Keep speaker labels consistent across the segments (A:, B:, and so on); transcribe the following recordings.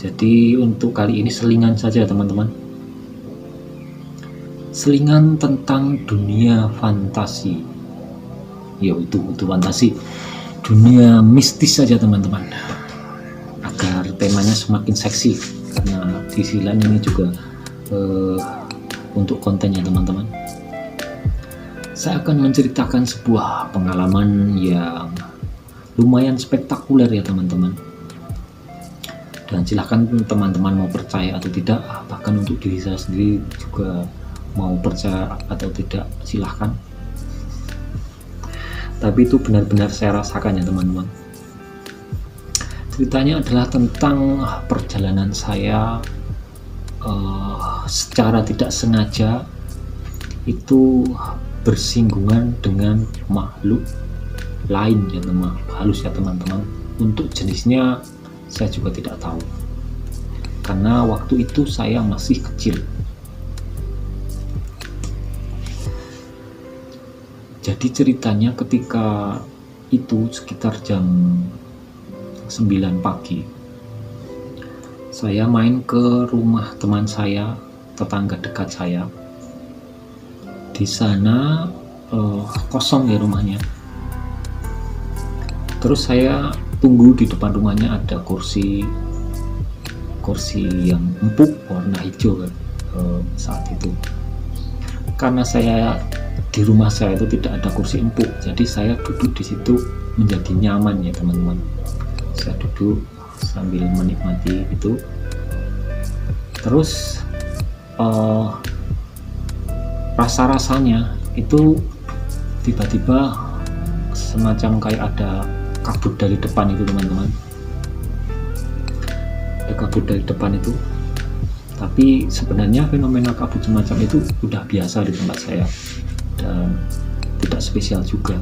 A: Jadi untuk kali ini selingan saja teman-teman, selingan tentang dunia fantasi, yaitu fantasi, dunia mistis saja teman-teman, agar temanya semakin seksi, karena di sisi lain ini juga untuk kontennya teman-teman. Saya akan menceritakan sebuah pengalaman yang lumayan spektakuler ya teman-teman, dan silahkan teman-teman mau percaya atau tidak, bahkan untuk diri saya sendiri juga mau percaya atau tidak silahkan, tapi itu benar-benar saya rasakan ya teman-teman. Ceritanya adalah tentang perjalanan saya secara tidak sengaja itu bersinggungan dengan makhluk lain ya halus ya teman-teman. Untuk jenisnya saya juga tidak tahu, karena waktu itu saya masih kecil. Jadi ceritanya ketika itu sekitar jam 9 pagi, saya main ke rumah teman saya, tetangga dekat saya. Di sana kosong ya rumahnya. Terus saya tunggu di depan rumahnya, ada kursi yang empuk warna hijau kan, saat itu. Karena saya di rumah saya itu tidak ada kursi empuk, jadi saya duduk di situ menjadi nyaman ya teman-teman. Saya duduk sambil menikmati itu. Terus rasa-rasanya itu tiba-tiba semacam kayak ada kabut dari depan itu teman-teman, ada kabut dari depan itu. Tapi sebenarnya fenomena kabut semacam itu udah biasa di tempat saya dan tidak spesial juga.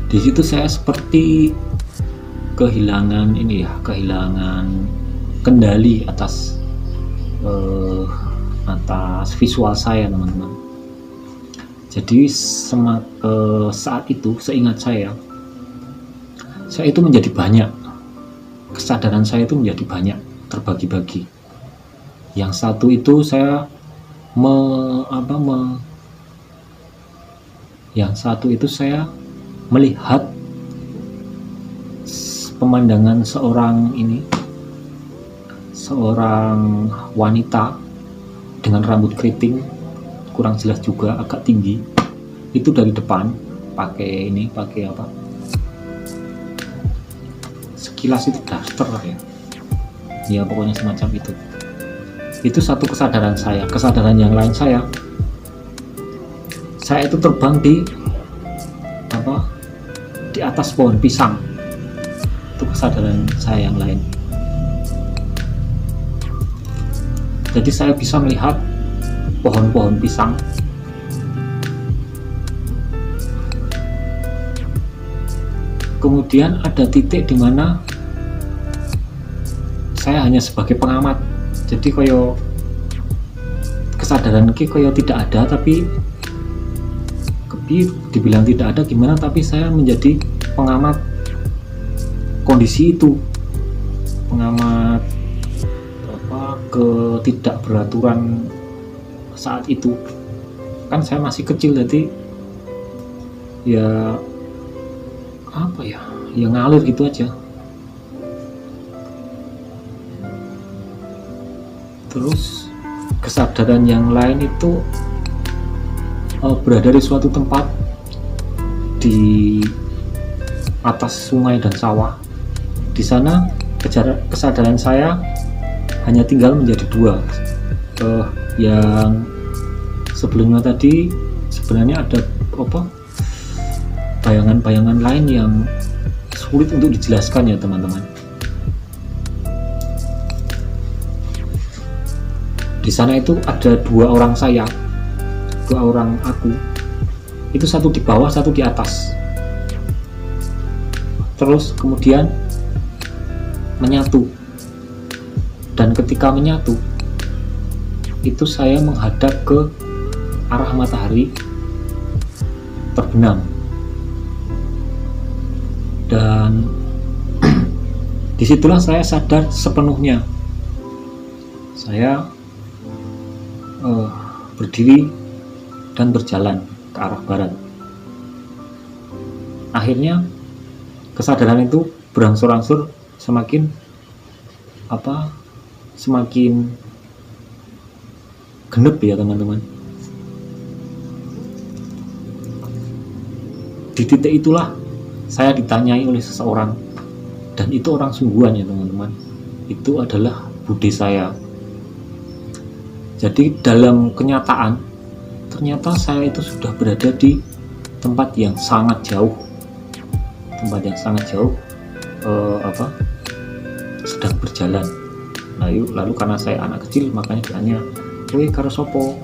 A: Di situ saya seperti kehilangan kendali atas visual saya teman-teman. Jadi saat itu seingat saya itu menjadi banyak, kesadaran saya itu menjadi banyak, terbagi-bagi. Yang satu itu saya melihat pemandangan seorang wanita dengan rambut keriting, kurang jelas juga, agak tinggi, itu dari depan pakai sekilas itu daster ya pokoknya semacam itu satu kesadaran saya. Kesadaran yang lain saya itu terbang di atas pohon pisang. Itu kesadaran saya yang lain. Jadi saya bisa melihat pohon-pohon pisang. Kemudian ada titik di mana saya hanya sebagai pengamat. Jadi kesadaran koyo tidak ada, tapi dibilang tidak ada gimana, tapi saya menjadi pengamat kondisi itu, pengamat ketidakberaturan saat itu. Kan saya masih kecil, jadi ya ngalir gitu aja. Terus kesadaran yang lain itu berada di suatu tempat di atas sungai dan sawah. Di sana kesadaran saya hanya tinggal menjadi dua. Yang sebelumnya tadi sebenarnya ada bayangan-bayangan lain yang sulit untuk dijelaskan ya teman-teman. Di sana itu ada dua orang aku, itu satu di bawah, satu di atas. Terus kemudian menyatu, dan ketika menyatu itu saya menghadap ke arah matahari terbenam, dan Disitulah saya sadar sepenuhnya. Saya berdiri dan berjalan ke arah barat. Akhirnya kesadaran itu berangsur-angsur semakin genep ya teman-teman. Di titik itulah saya ditanyai oleh seseorang, dan itu orang sungguhan ya teman-teman. Itu adalah bude saya. Jadi dalam kenyataan ternyata saya itu sudah berada di tempat yang sangat jauh, sedang berjalan. Lalu karena saya anak kecil, makanya ditanya, "Kowe karo sopo?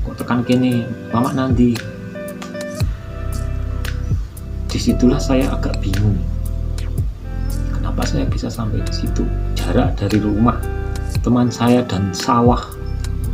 A: Kok tekan kene? Mama nanti." Disitulah saya agak bingung. Kenapa saya bisa sampai di situ? Jarak dari rumah teman saya dan sawah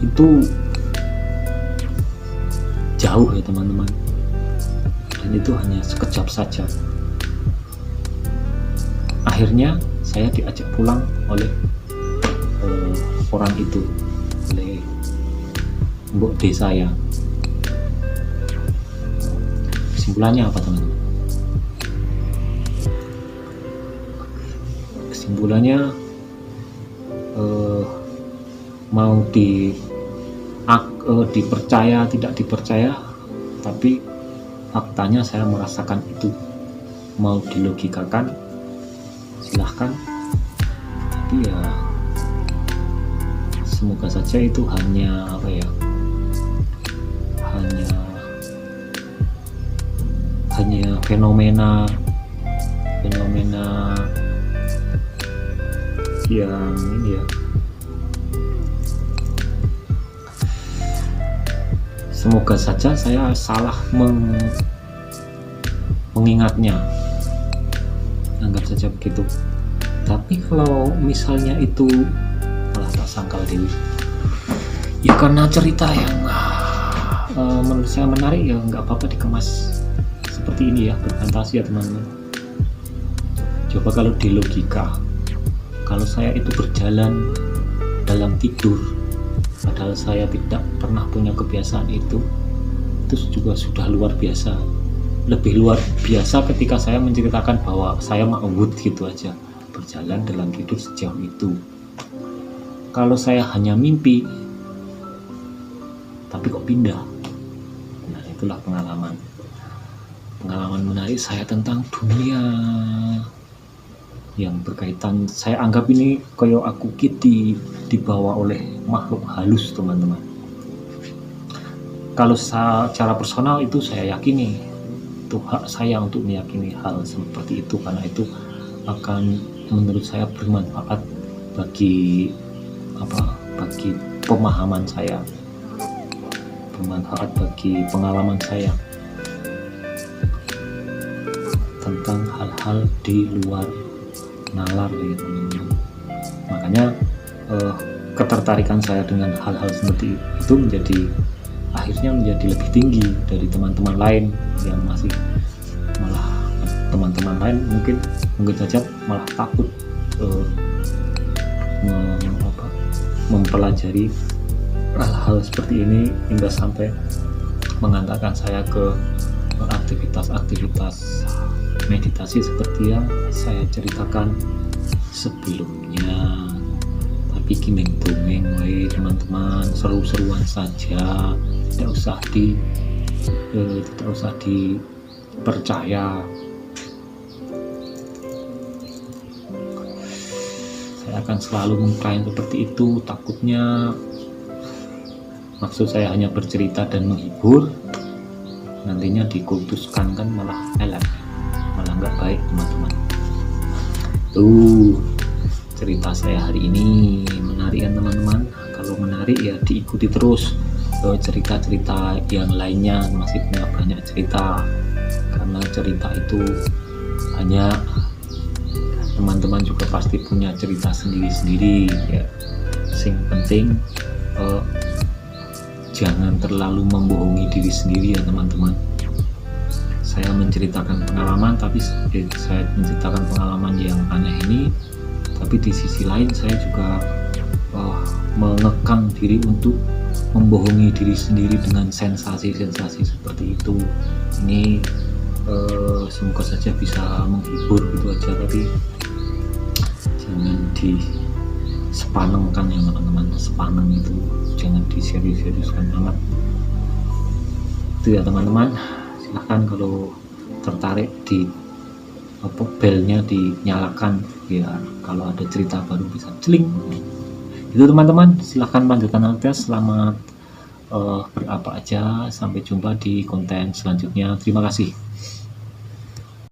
A: itu jauh ya teman-teman. Dan itu hanya sekejap saja. Akhirnya saya diajak pulang oleh orang itu, oleh mbok desa saya. Kesimpulannya apa teman-teman? Kesimpulannya mau dipercaya tidak dipercaya, tapi faktanya saya merasakan itu. Mau dilogikakan silahkan, tapi ya semoga saja itu hanya hanya fenomena yang ini ya. Semoga saja saya salah mengingatnya, anggap saja begitu. Tapi kalau misalnya itu malah tak sangkal dewi, ya karena cerita yang menurut saya menarik, ya nggak apa-apa dikemas seperti ini ya, berfantasi ya teman-teman. Coba kalau di logika, kalau saya itu berjalan dalam tidur, padahal saya tidak pernah punya kebiasaan itu juga sudah luar biasa. Lebih luar biasa ketika saya menceritakan bahwa saya ma'ud gitu aja, berjalan dalam tidur sejauh itu. Kalau saya hanya mimpi tapi kok pindah, nah itulah pengalaman menarik saya tentang dunia yang berkaitan. Saya anggap ini kayak aku dibawa oleh makhluk halus teman-teman. Kalau secara personal itu saya yakini, itu hak saya untuk meyakini hal seperti itu, karena itu akan menurut saya bermanfaat bagi pemahaman saya, bermanfaat bagi pengalaman saya tentang hal-hal di luar nalar ya teman-teman. Makanya ketertarikan saya dengan hal-hal seperti itu akhirnya menjadi lebih tinggi dari teman-teman lain yang masih, malah teman-teman lain mungkin saja malah takut mempelajari hal-hal seperti ini, hingga sampai mengantarkan saya ke aktivitas meditasi seperti yang saya ceritakan sebelumnya. Tapi kimeng-tumeng teman-teman, seru-seruan saja, tidak usah dipercaya. Saya akan selalu mengklaim seperti itu. Takutnya maksud saya hanya bercerita dan menghibur, nantinya dikultuskan kan malah nggak baik teman-teman. Cerita saya hari ini menarik kan teman-teman. Kalau menarik ya diikuti terus. Cerita-cerita yang lainnya masih punya banyak cerita, karena cerita itu banyak. Teman-teman juga pasti punya cerita sendiri-sendiri ya. Sing penting jangan terlalu membohongi diri sendiri ya teman-teman. Saya menceritakan pengalaman, tapi saya menceritakan pengalaman yang aneh ini tapi di sisi lain saya juga mengekang diri untuk membohongi diri sendiri dengan sensasi-sensasi seperti itu. Ini semoga saja bisa menghibur gitu aja, tapi jangan disepanengkan ya teman-teman. Sepaneng itu jangan diserius-seriuskan banget itu ya teman-teman. Silahkan kalau tertarik di belnya dinyalakan biar kalau ada cerita baru bisa celing. Itu teman-teman, silahkan lanjutkan aktivitas. Selamat berapa aja, sampai jumpa di konten selanjutnya. Terima kasih.